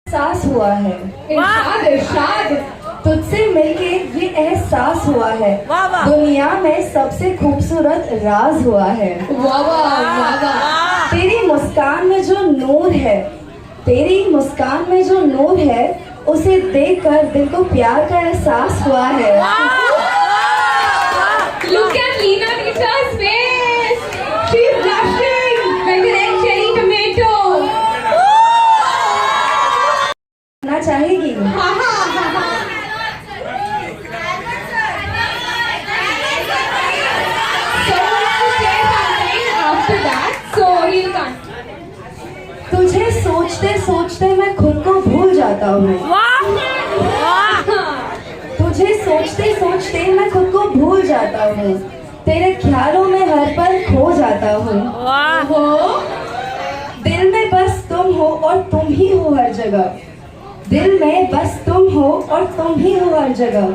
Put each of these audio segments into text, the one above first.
एहसास हुआ है। इरशाद इरशाद तुझसे मिलके ये एहसास हुआ है। दुनिया में सबसे खूबसूरत राज हुआ है। वाह वाह वाह। तेरी मुस्कान में जो नूर है, तेरी मुस्कान में जो नूर है, उसे देखकर दिल को प्यार का एहसास हुआ है। Look at Leena Nisha's face. She's blushing like an egg cherry tomato. ना चाहेगी? After that, so he'll come. तुझे सोचते सोचते मैं खुद को भूल जाता हूँ। तुझे सोचते सोचते मैं खुद को भूल जाता हूँ। तेरे ख्यालों में हर पल खो जाता हूँ। दिल में बस तुम हो और तुम ही हो हर जगह। दिल में बस तुम हो और तुम ही हो हर जगह।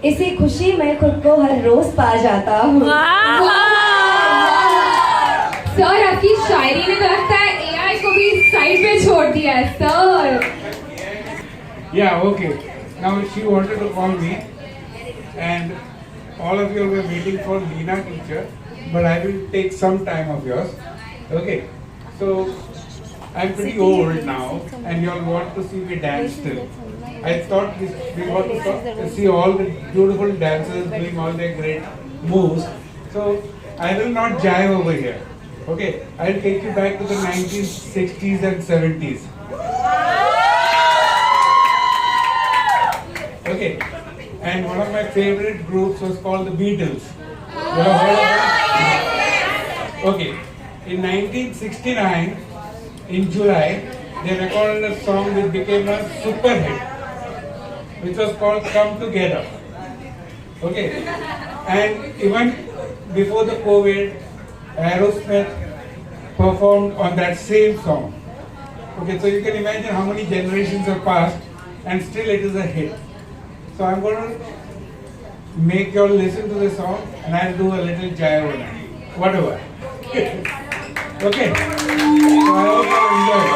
इसी खुशी में खुद को हर रोज पा जाता हूँ। सर आपकी शायरी ने तो लगता है AI को भी साइड पे छोड़ दिया है sir. Yeah, okay. Now she wanted to call me, and all of you were waiting for Leena teacher, but I will take some time of yours. Okay, so I'm pretty old now, and you all want to see me dance still. I thought we want to see all the beautiful dancers doing all their great moves. So I will not jive over here. Okay, I'll take you back to the 1960s and 70s. Okay, and one of my favorite groups was called the Beatles. You have heard of them? Okay, in 1969, in July, they recorded a song that became a super hit, which was called Come Together. Okay, and even before the COVID, Aerosmith performed on that same song. Okay, so you can imagine how many generations have passed, and still it is a hit. So I'm going to make you all listen to the song, and I'll do a little jive on it. Whatever. Okay? So I hope you enjoy it.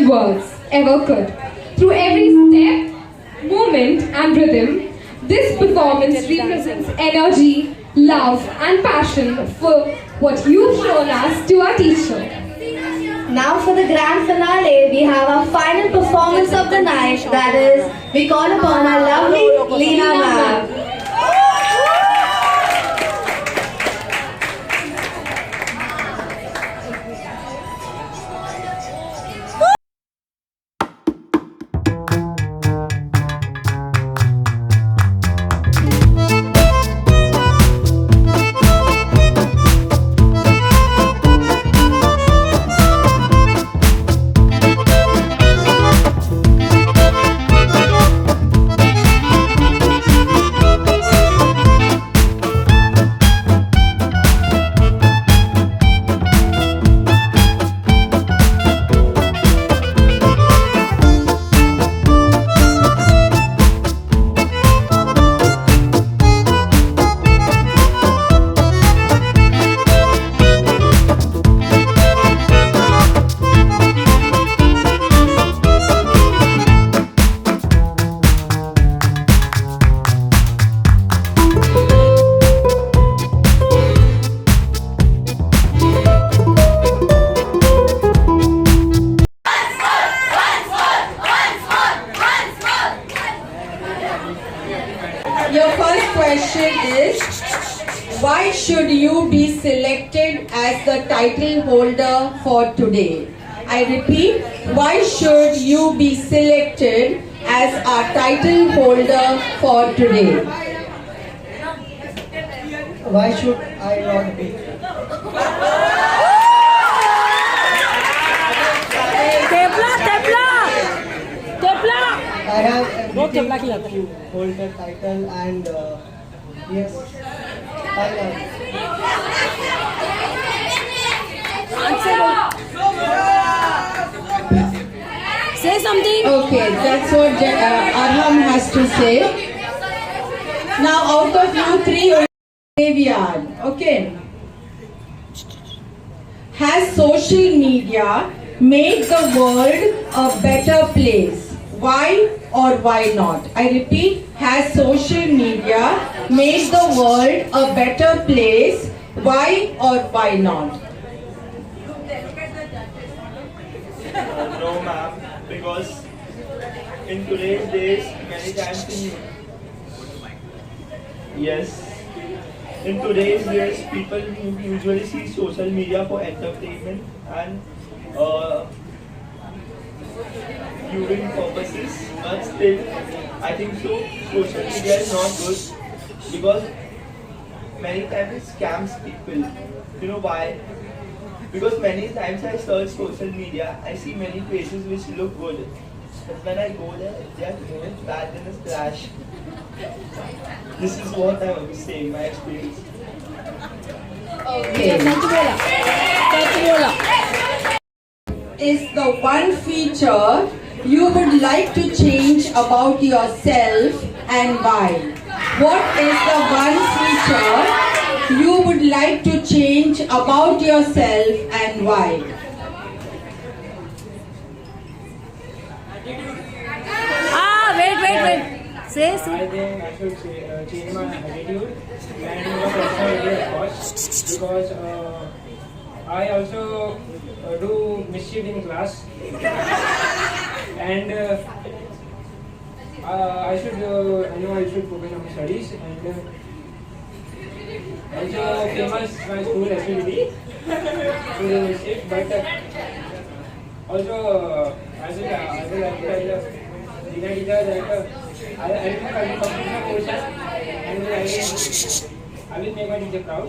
than words ever could. Through every step, movement, and rhythm, this performance represents energy, love, and passion for what you've shown us to our teacher. Now for the grand finale, we have our final performance of the night. That is, we call upon our lovely Leena ma'am. Your first question is, why should you be selected as the title holder for today? I repeat, why should you be selected as our title holder for today? Why should I not be? I have everything to hold the title and yes, I love. Say something. Okay, that's what Arham has to say. Now out of you three, only graveyard. Okay. Has social media made the world a better place? Why or why not? I repeat, has social media made the world a better place? Why or why not? No, ma'am, because in today's days, many times in today's days, people usually see social media for entertainment and viewing purposes, but still, I think so. Social media is not good because many times it scams people. You know why? Because many times I search social media, I see many pages which look good. But when I go there, they are doing bad, then it's trash. This is what I was saying, my experience. Okay. Is the one feature you would like to change about yourself and why? What is the one feature you would like to change about yourself and why? Wait. Say. I think I should change my attitude and my personality, of course, because I also do mischief in class, and I should focus on my studies and also famous my school activity to do mischief, but also I will like to I will complete my courses and I will make my teacher proud.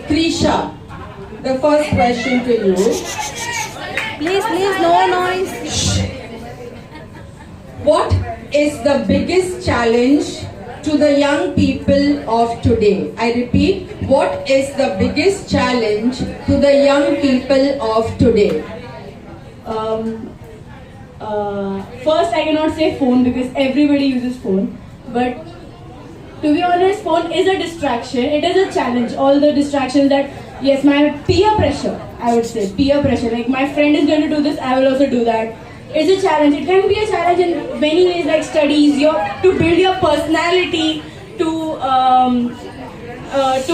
Krisha, the first question to you. Please, no noise. What is the biggest challenge to the young people of today? I repeat, what is the biggest challenge to the young people of today? First, I cannot say phone because everybody uses phone. But To be honest, phone is a distraction. It is a challenge. All the distractions that, yes, my peer pressure, I would say, peer pressure. Like my friend is going to do this, I will also do that. It's a challenge. It can be a challenge in many ways, like studies, to build your personality, to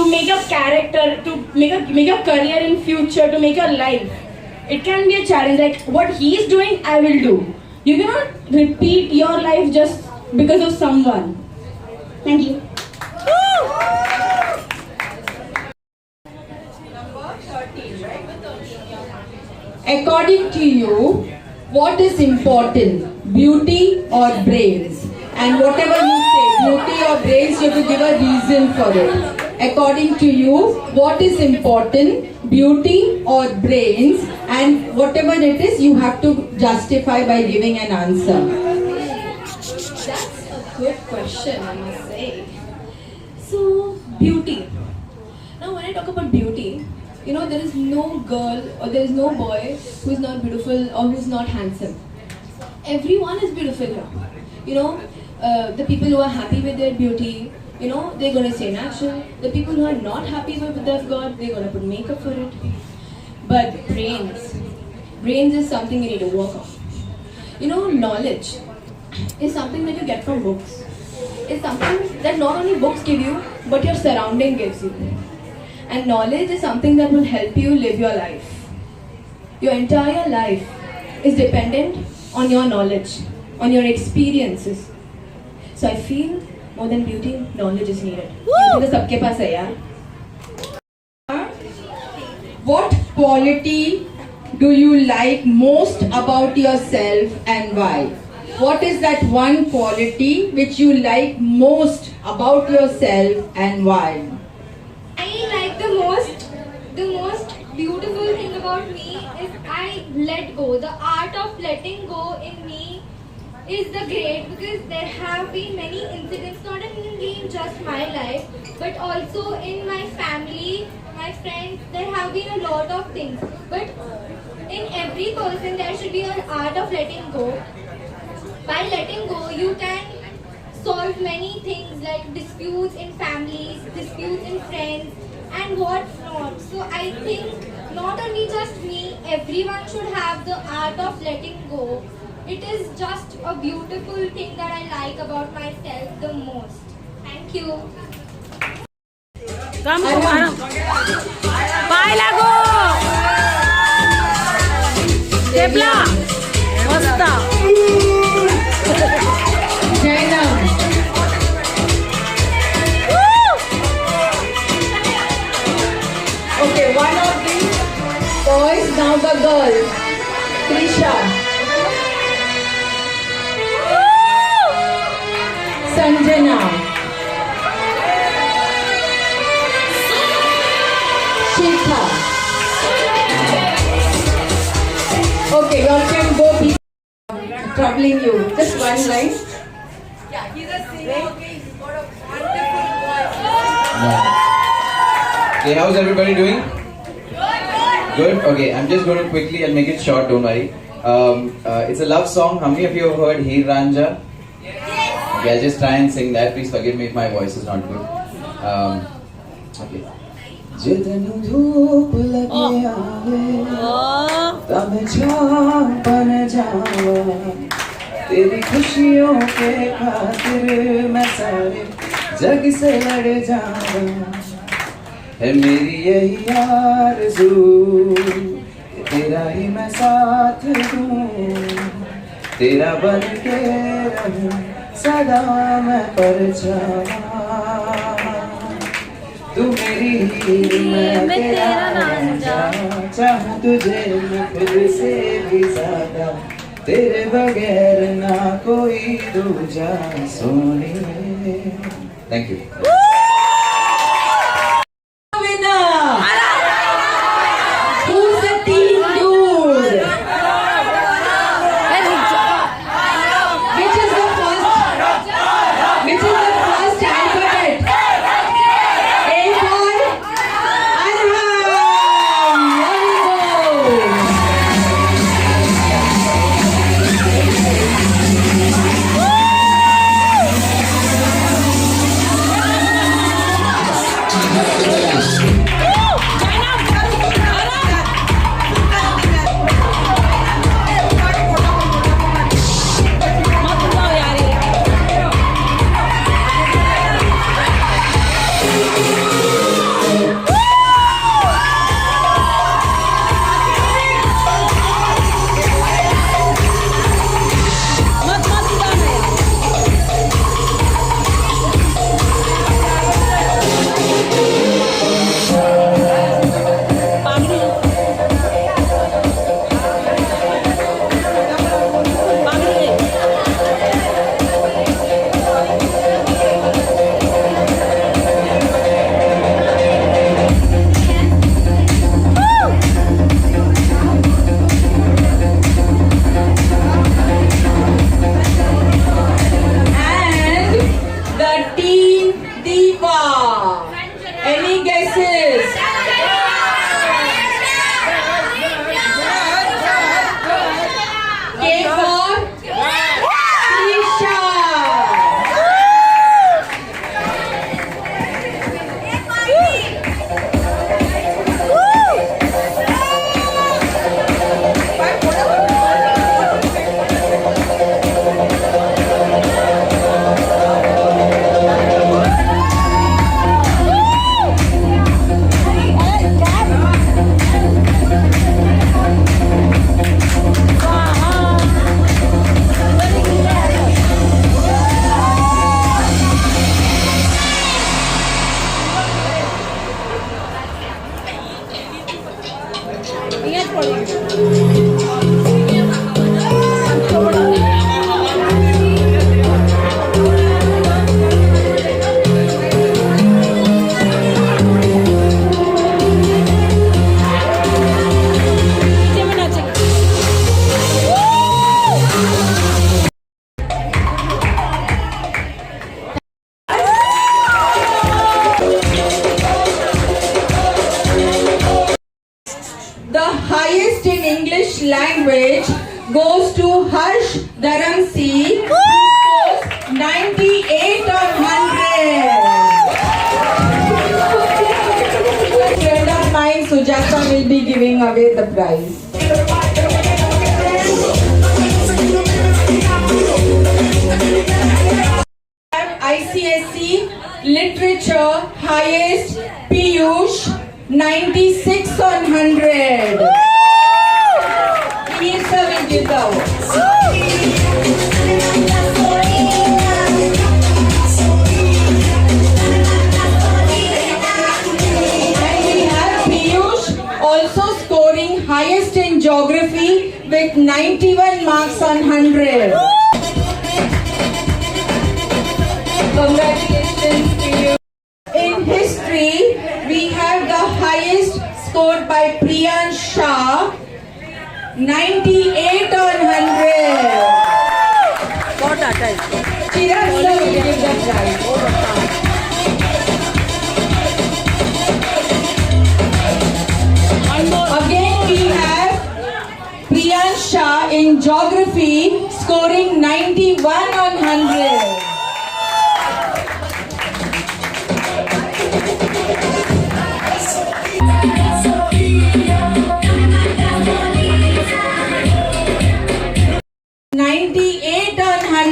make a character, to make a career in future, to make a life. It can be a challenge. Like what he is doing, I will do. You cannot repeat your life just because of someone. Thank you. According to you, what is important, beauty or brains? And whatever you say, beauty or brains, you have to give a reason for it. According to you, what is important, beauty or brains? And whatever it is, you have to justify by giving an answer. That's a good question, I must say. So, beauty. Now, when I talk about beauty, you know, there is no girl or there is no boy who is not beautiful or who is not handsome. Everyone is beautiful here. You know, the people who are happy with their beauty, you know, they're going to say natural. The people who are not happy with their God, they're going to put makeup for it. But brains is something you need to work on. You know, knowledge is something that you get from books. It's something that not only books give you, but your surrounding gives you. And knowledge is something that will help you live your life. Your entire life is dependent on your knowledge, on your experiences. So I feel more than beauty, knowledge is needed. Beauty तो सबके पास है यार. What quality do you like most about yourself and why? What is that one quality which you like most about yourself and why? I like the most beautiful thing about me is I let go. The art of letting go in me is the great, because there have been many incidents, not only in just my life, but also in my family, my friends. There have been a lot of things, but in every person there should be an art of letting go. By letting go, you can solve many things like disputes in families, disputes in friends, and what not. So I think not only just me, everyone should have the art of letting go. It is just a beautiful thing that I like about myself the most. Thank you. Come on. Bye lago. Tebla. Masta. Okay, one of the boys, now the girl. Trisha. Sanjana. Shikha. Okay, you all can go be troubling you. Just one line. Yeah, he's a singer. Okay, he's got a wonderful voice. Okay, how's everybody doing? Good? Okay, I'm just going to quickly, I'll make it short, don't worry. It's a love song. How many of you have heard Heer Ranja? Yes. Okay, I'll just try and sing that. Please forgive me if my voice is not good. Okay. जितनु धूप लगे आवे तब छाँव बन जावा तेरी खुशियों के खातिर मैं सारे जग से लड़ जावा है मेरी यही आरज़ू तेरा ही मैं साथ दूँ तेरा बन के रहूँ सदा मैं परछावा तू मेरी ही मैं तेरा रांझा चाहूँ तुझे मैं खुद से भी ज़्यादा तेरे बगैर ना कोई दूजा Soni. Thank you. Who's the team dude? Which is the first alphabet? A for Arham. Very good. language goes to Harsh Dharamsi, who scores 98 on 100. A friend of mine, Sujata, will be giving away the prize. ICSE Literature highest Piyush 96 on 100. Please sir will give the award. And we have Piyush also scoring highest in geography with 91 marks on 100. Congratulations to you. In history, we have the highest scored by Priyan Shah, 98 on 100. Chirag sir will give the prize. Again we have Priyan Shah in geography scoring 91 on 100.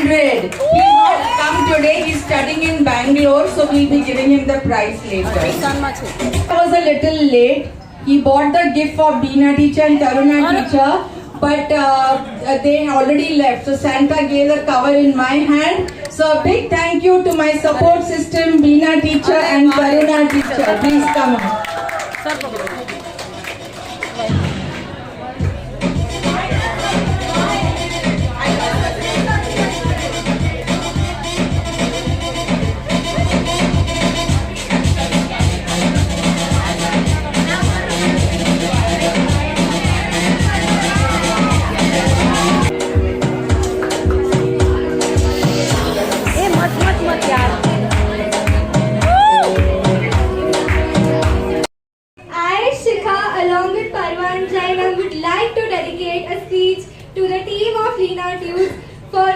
He's not come today, he's studying in Bangalore, so we'll be giving him the prize later. I was a little late. He bought the gift for Beena teacher and Taruna teacher, but they already left. So Santa gave the cover in my hand. So a big thank you to my support system, Beena teacher and Taruna teacher. Please come on. To the team of Leena Tudes for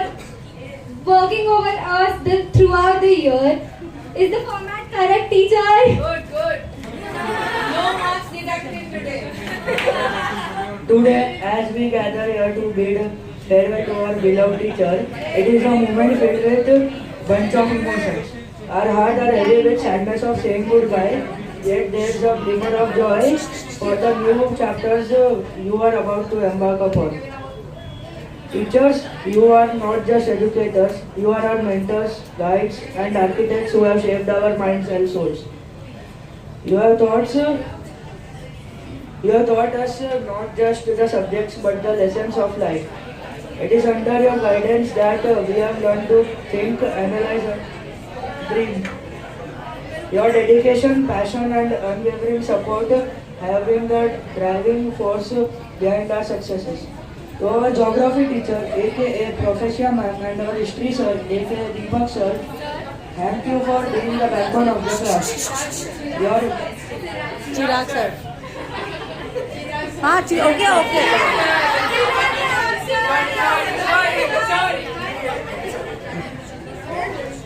working over us throughout the year. Is the format correct, teacher? Good. No marks deducted today. Today, as we gather here to bid farewell to our beloved teacher, it is a moment filled with bunch of emotions. Our hearts are heavy with sadness of saying goodbye, yet there is a glimmer of joy for the new chapters you are about to embark upon. Teachers, you are not just educators, you are our mentors, guides and architects who have shaped our minds and souls. You have taught us not just the subjects but the lessons of life. It is under your guidance that we have learned to think, analyze and dream. Your dedication, passion and unwavering support have been the driving force behind our successes. To our geography teacher, aka Professor Ma'am, and our history sir, aka Deepak sir, thank you for being the backbone of the class. Your Chirag sir. Okay.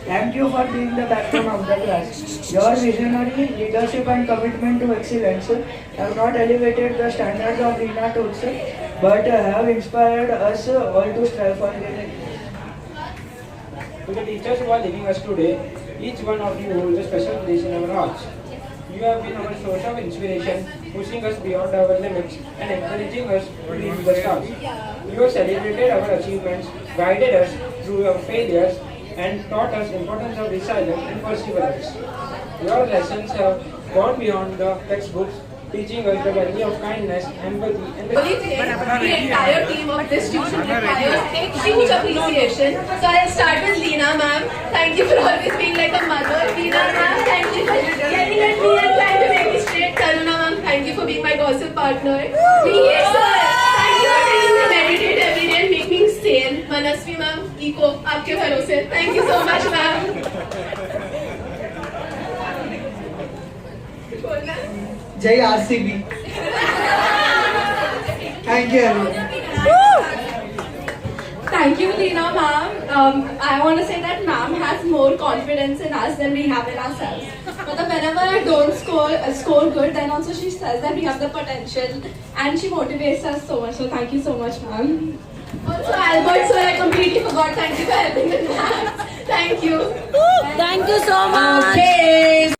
Thank you for being the backbone of the class. Your visionary leadership and commitment to excellence have not elevated the standards of Leena Tudes, but have inspired us all to strive for greater. To the teachers who are leaving us today, each one of you holds a special place in our hearts. You have been our source of inspiration, pushing us beyond our limits and encouraging us to reach the stars. You have celebrated our achievements, guided us through our failures, and taught us the importance of resilience and perseverance. Your lessons have gone beyond the textbooks, teaching us the value of kindness, empathy, and the entire team of this tuition requires huge appreciation. So I'll start with Leena ma'am. Thank you for always being like a mother. Leena ma'am, thank you for getting at me and trying to make me straight. Taruna ma'am, thank you for being my gossip partner. Mihir sir, thank you for taking me to meditate every day and make me sane. Manasvi ma'am, eco, aapke bharose. Thank you so much ma'am. Jai RCB. Thank you everyone. thank you, Leena ma'am. I want to say that ma'am has more confidence in us than we have in ourselves. But whenever I don't score good, then also she says that we have the potential, and she motivates us so much. So thank you so much, ma'am. Also, Albert sir, I completely forgot. Thank you for helping with that. Thank you. Thank you so much. Okay.